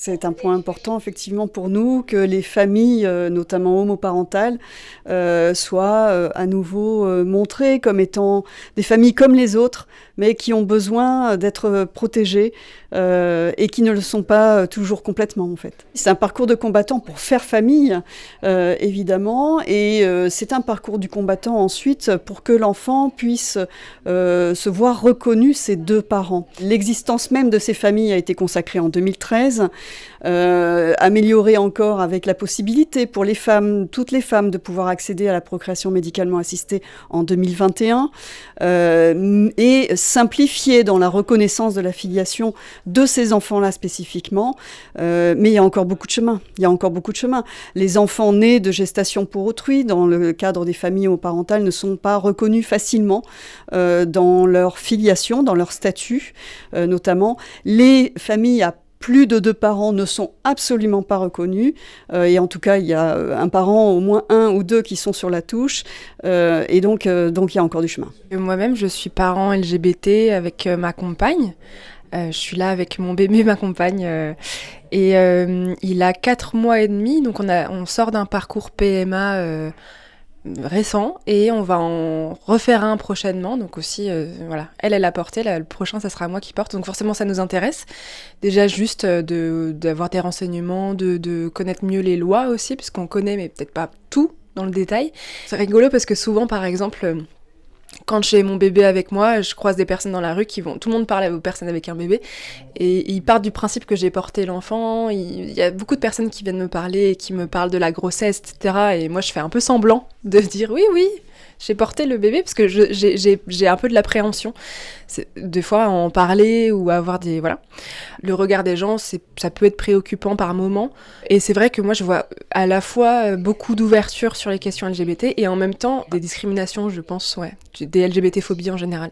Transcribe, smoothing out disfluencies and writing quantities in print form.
C'est un point important effectivement pour nous que les familles, notamment homoparentales, soient à nouveau montrées comme étant des familles comme les autres, mais qui ont besoin d'être protégées et qui ne le sont pas toujours complètement en fait. C'est un parcours de combattant pour faire famille, évidemment, et c'est un parcours du combattant ensuite pour que l'enfant puisse se voir reconnu ses deux parents. L'existence même de ces familles a été consacrée en 2013, améliorée encore avec la possibilité pour les femmes, toutes les femmes, de pouvoir accéder à la procréation médicalement assistée en 2021, et simplifiée dans la reconnaissance de la filiation de ces enfants-là spécifiquement. Mais il y a encore beaucoup de chemin. Les enfants nés de gestation pour autrui, dans le cadre des familles homoparentales, ne sont pas reconnus facilement dans leur filiation, dans leur statut, notamment. Les familles à plus de 2 parents ne sont absolument pas reconnus. Et en tout cas, il y a un parent, au moins 1 ou 2 qui sont sur la touche. Et donc, il y a encore du chemin. Moi-même, je suis parent LGBT avec ma compagne. Je suis là avec mon bébé, ma compagne. Et il a 4 mois et demi. Donc, on sort d'un parcours PMA récent et on va en refaire un prochainement, donc aussi voilà, elle a porté, là, le prochain ça sera moi qui porte, donc forcément ça nous intéresse déjà juste d'avoir des renseignements, de connaître mieux les lois aussi, puisqu'on connaît mais peut-être pas tout dans le détail. C'est rigolo parce que souvent par exemple quand j'ai mon bébé avec moi, je croise des personnes dans la rue tout le monde parle aux personnes avec un bébé, et ils partent du principe que j'ai porté l'enfant. Il y a beaucoup de personnes qui viennent me parler, et qui me parlent de la grossesse, etc. Et moi, je fais un peu semblant de dire oui, j'ai porté le bébé, parce que j'ai un peu de l'appréhension. Des fois, en parler ou avoir des... Voilà. Le regard des gens, ça peut être préoccupant par moments. Et c'est vrai que moi, je vois à la fois beaucoup d'ouverture sur les questions LGBT et en même temps des discriminations, je pense, ouais. Des LGBT-phobies en général.